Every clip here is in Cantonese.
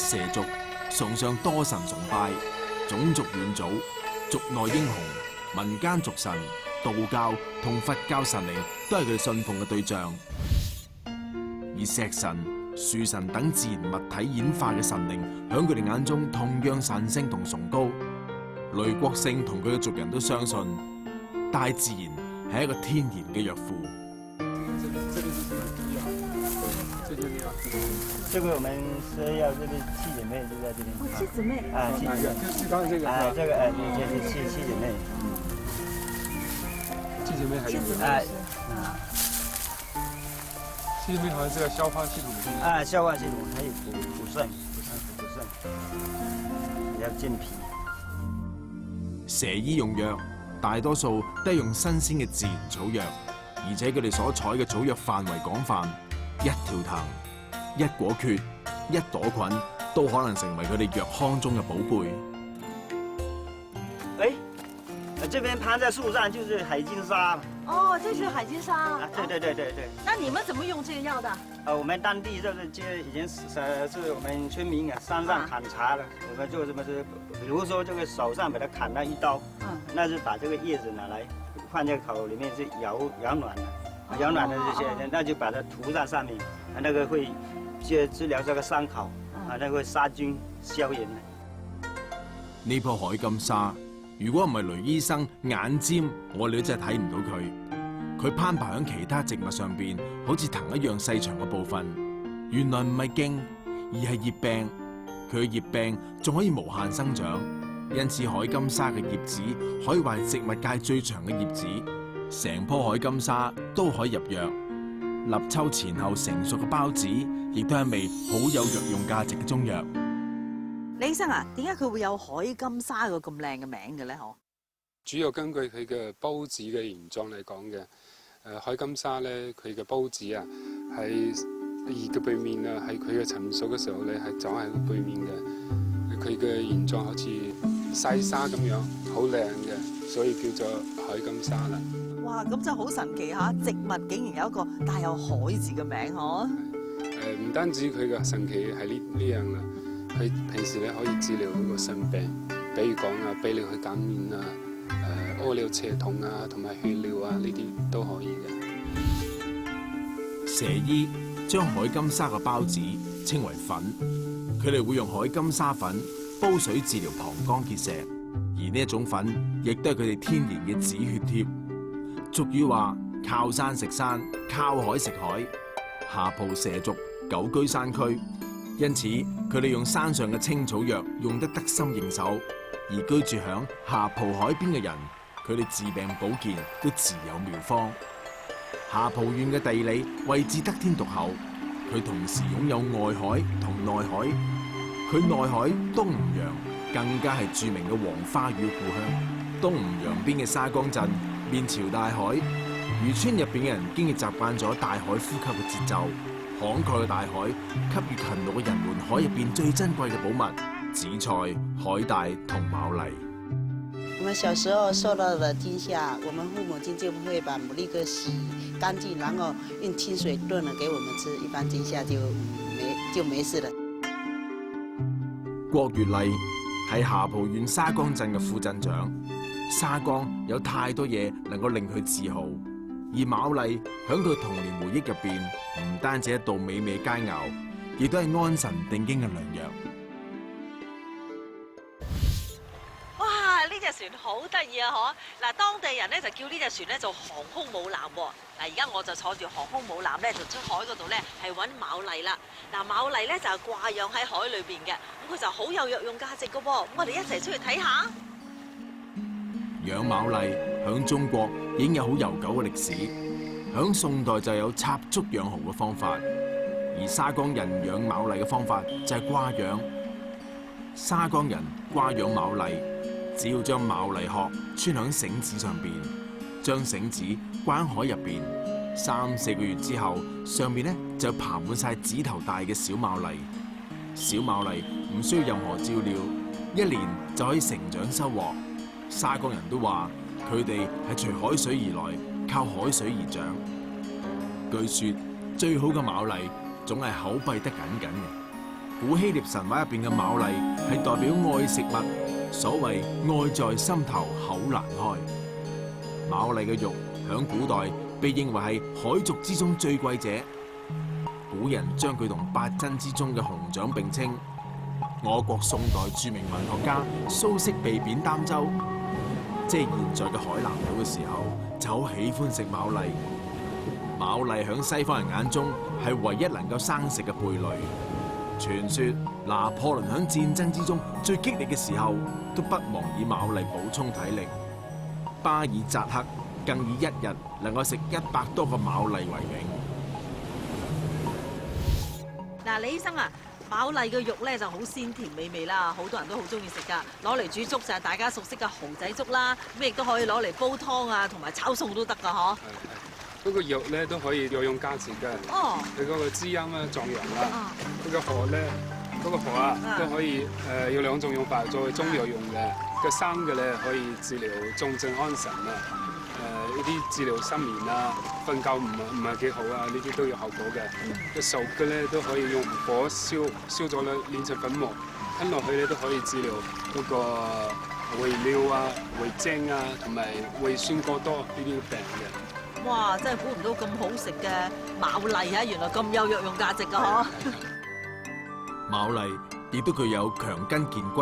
蛇族崇尚多神崇拜，種族遠祖、族內英雄、民間族神、道教同佛教神靈都係佢哋信奉嘅對象。而石神、樹神等自然物體演化嘅神靈，響佢哋眼中同樣神聖同崇高。雷國勝同佢嘅族人都相信，大自然係一個天然嘅藥庫。這個我們是要這個七姐妹就在這邊。哦，七姊妹。啊，七姐妹。就剛才這個。這個就是七姐妹。七姐妹還有。七姐妹好像是個消化系統。消化系統還有補腎，比較健脾。蛇醫用藥大多數都係用新鮮嘅自然草藥，而且佢哋所採嘅草藥範圍廣泛，一條藤、一果蕨、一朵菌都可能成為佢哋藥康中嘅寶貝。這邊攀在樹上就是海金沙。哦，這是海金沙。對。那你們怎麼用這個藥的？我們當地就是已經是我們村民山上砍柴了，我們做什麼是，比如說這個手上把它砍了一刀，那是把這個葉子拿來放在口裡面是搖軟的，搖軟的這些，那就把它塗在上面，那個會治療這個傷口，那個會殺菌消炎的。呢棵海金沙，如果唔係雷醫生眼尖，我哋都真係睇唔到佢。佢攀爬喺其他植物上邊，好似藤一樣細長嘅部分，原來唔係莖，而係葉柄。佢嘅葉柄仲可以無限生長，因此海金沙嘅葉子可以話係植物界最長嘅葉子。成棵海金沙都可以入藥，立秋前後成熟嘅孢子，亦都係一味好有藥用價值嘅中藥。李醫生啊，點解佢會有海金沙個咁靚嘅名嘅咧？嗬？主要根據佢嘅孢子嘅形狀嚟講嘅。海金沙咧，佢嘅孢子啊，喺葉嘅背面啊，係佢嘅成熟嘅時候咧，係長喺個背面嘅。佢嘅形狀好似細沙咁樣，好靚嘅，所以叫做海金沙啦。哇，咁真係好神奇嚇！植物竟然有一個帶有海字嘅名，嗬？唔單止佢嘅神奇係呢樣啦，佢平時咧可以治療嗰個腎病，比如講鼻尿去減免啊。屙尿斜痛啊，同埋血尿啊，呢啲都可以嘅。蛇醫將海金沙嘅孢子稱為粉，佢哋會用海金沙粉煲水治療膀胱結石，而呢一種粉亦都係佢哋天然嘅止血貼。俗語話：靠山食山，靠海食海。下蒲蛇族久居山區，因此佢哋用山上嘅青草藥用得得心應手，而居住響下蒲海邊嘅人，佢哋治病保健都自有妙方。下蒲縣嘅地理位置得天獨厚，佢同時擁有外海同內海。佢內海東吳陽更加係著名嘅黃花魚故鄉。東吳陽邊嘅沙江鎮面朝大海，漁村入邊嘅人經已習慣咗大海呼吸嘅節奏。慷慨嘅大海給予勤勞嘅人們海入邊最珍貴嘅寶物——紫菜、海帶同牡蠣。我們小時候受到了驚嚇，我們父母親就會把牡蠣給洗乾淨，然後用清水燉了給我們吃，一般驚嚇就沒事了。郭月麗係下蒲縣沙江鎮嘅副鎮長。沙江有太多嘢能夠令佢自豪，而牡蠣響佢童年回憶入邊，唔單止一道美味佳肴，亦都係安神定經嘅良藥。呢隻船好得意啊！嗬，嗱，當地人咧就叫呢隻船咧做航空母艦喎。嗱，而家我就坐住航空母艦咧，就出海嗰度咧係揾牡蠣啦。嗱，牡蠣咧就係掛養喺海裏邊嘅，咁佢就好有藥用價值噶噃。咁我哋一齊出去睇下。養牡蠣響中國已經有好悠久嘅歷史，響宋代就有插竹養蠔嘅方法，而沙江人養牡蠣嘅方法就係掛養。沙江人掛養牡蠣，只要將牡蠣殼穿響繩子上邊，將繩子關喺海入邊，3-4個月之後，上面咧就爬滿晒指頭大嘅小牡蠣。小牡蠣唔需要任何照料，1年就可以成長收穫。沙江人都話佢哋係隨海水而來，靠海水而長。據說最好嘅牡蠣總係口閉得緊緊嘅。古希臘神話入邊嘅牡蠣係代表愛食物，所謂愛在心頭口難開。牡蠣嘅肉響古代被認為係海族之中最貴者，古人將佢同八珍之中嘅熊掌並稱。我國宋代著名文學家蘇軾被貶儋州，即係現在嘅海南島嘅時候，就好喜歡食牡蠣。牡蠣響西方人眼中係唯一能夠生食嘅貝類。傳說拿破崙響戰爭之中最激烈嘅時候，都不忘以牡蠣補充體力。巴爾扎克更以一日能夠食100多個牡蠣為榮。嗱，李醫生啊，牡蠣嘅肉咧就好鮮甜美味啦，好多人都好中意食噶。攞嚟煮粥就係大家熟悉嘅蠔仔粥啦，咁亦都可以攞嚟煲湯啊，同埋炒餸都得噶嗬。嗰個肉咧都可以有用價值嘅。哦。佢嗰個滋陰啊、壯陽啦。嗰個殼咧，嗰個殼啊都可以有2種用法，作為中藥用嘅。個生嘅咧可以治療重症安神啊。呢啲治療失眠啊、瞓覺唔係幾好啊，呢啲都有效果嘅。個熟嘅咧都可以用火燒咗咧，煉成粉末，吞落去咧都可以治療嗰個胃尿啊、胃精啊，同埋胃酸過多呢啲病嘅。哇！真係估唔到咁好食嘅牡蠣啊，原來咁有藥用價值噶嗬！牡蠣亦都具有強筋健骨、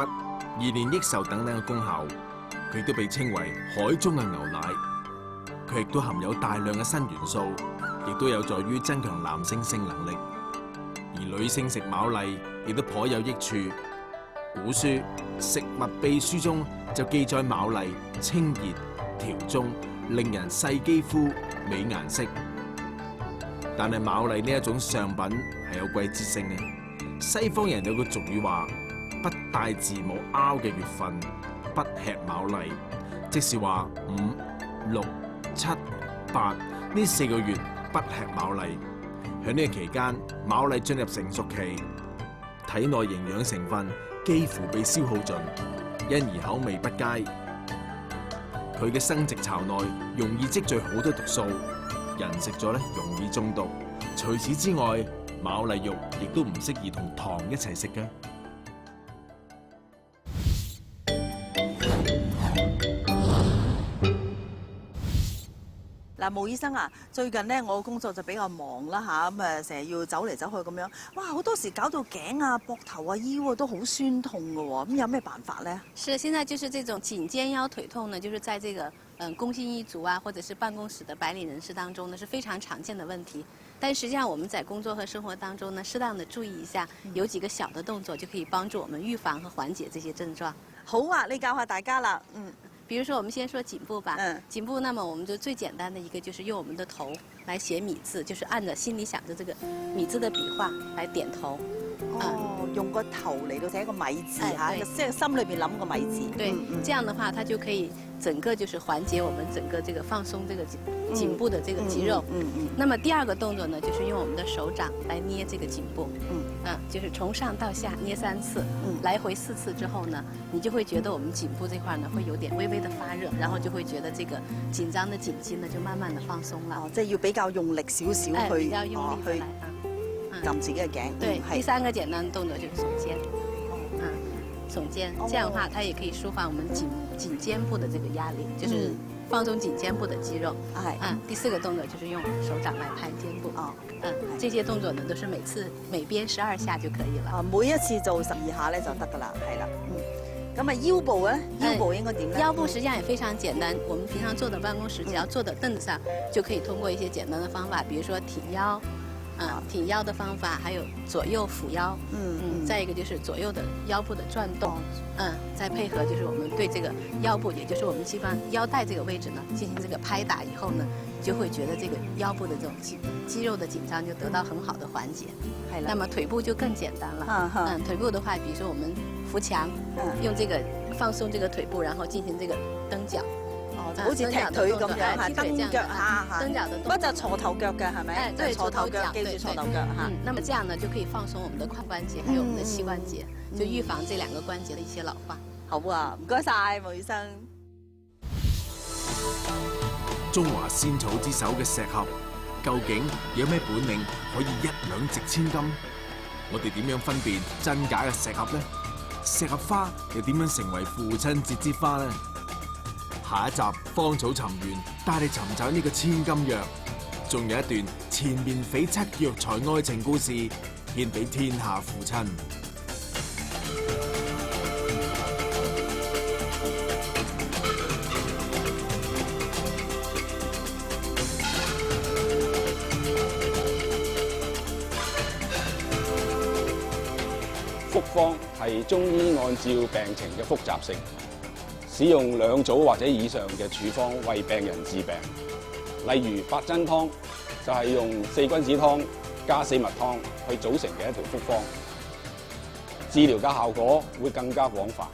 延年益壽等等嘅功效，佢亦都被稱為海中嘅牛奶。佢亦都含有大量嘅鋅元素，亦都有助於增強男性性能力。而女性食牡蠣亦都頗有益處。古書《食物秘書》中就記載牡蠣清熱、調中，令人細肌膚、美顏色。但係牡蠣呢一種上品係有季節性嘅。西方人有個俗語話：不帶字母 R 嘅月份不吃牡蠣，即是話5、6、7、8呢4個月不吃牡蠣。喺呢個期間，牡蠣進入成熟期，體內營養成分幾乎被消耗盡，因而口味不佳。佢嘅生殖巢內容易積聚好多毒素，人食咗咧容易中毒。除此之外，牡蠣肉亦都唔適宜同糖一齊食嘅。嗱，毛醫生啊，最近咧我工作就比較忙啦嚇，咁誒成日要走嚟走去咁樣，哇好多時搞到頸啊、膊頭啊、腰啊都好酸痛嘅喎，咁有咩辦法咧？是，現在就是這種頸肩腰腿痛呢，就是在這個工薪一族啊，或者是辦公室的白領人士當中呢，是非常常見的問題。但實際上我們在工作和生活當中呢，適當的注意一下，有幾個小的動作就可以幫助我們預防和緩解這些症狀。好啊，你教下大家啦。比如說，我們先說頸部吧。頸部，那麼我們就最簡單的一個就是用我們的頭來寫米字，就是按着心裡想着這個米字的筆畫來點頭。用個頭嚟到寫個米字嚇，即係心裏邊諗個米字。對，這樣的話，它就可以整個就是緩解我們整個這個放鬆這個頸部的這個肌肉。那麼第二個動作呢，就是用我們的手掌來捏這個頸部。就是從上到下捏3次，來回4次之後呢，你就會覺得我們頸部這塊呢會有點微微的發熱，然後就會覺得這個緊張的頸肌呢就慢慢的放鬆了。即係要比較用力少少去比較用力去撳自己嘅頸。對，第3個簡單的動作就是聳肩。聳肩，這樣的話它也可以舒緩我們頸肩部的這個壓力，就是放鬆頸肩部的肌肉。第4個動作就是用手掌來拍肩部。這些動作呢都是每邊12下就可以了。每一次做12下咧就得㗎啦，係啦。咁啊腰部咧，腰部應該點咧？腰部實際上也非常簡單，我們平常坐的辦公室，只要坐的凳子上，就可以通過一些簡單的方法，比如說挺腰。挺腰的方法，還有左右撫腰，再一個就是左右的腰部的轉動，再配合就是我們對這個腰部，也就是我們基本上腰帶這個位置呢，進行這個拍打以後呢，就會覺得這個腰部的這種肌肉的緊張就得到很好的緩解。那麼腿部就更簡單了，腿部的話，比如說我們扶牆，用這個放鬆這個腿部，然後進行這個蹬腳。好似踢腿咁樣嚇，蹬腳下蹬腳的動作，不就鋤頭腳嘅係咪？對，鋤頭腳，記住鋤頭腳嚇。那麼這樣呢，就可以放鬆我們的髖關節，還有我們的膝關節，就預防這2個關節的一些老化。好啊，唔該曬，毛醫生。中華仙草之首嘅石斛，究竟有咩本領可以1兩值千金？我哋點樣分辨真假嘅石盒呢？石盒花又點樣成為父親節之花呢？下一集芳草尋源帶你尋找呢個千金藥，仲有一段纏綿悱惻藥材愛情故事，獻俾天下父親。複方係中醫按照病情嘅複雜性，使用2組或者以上嘅處方為病人治病。例如八珍湯就係用4君子湯加4物湯去組成嘅一條複方，治療嘅效果會更加廣泛。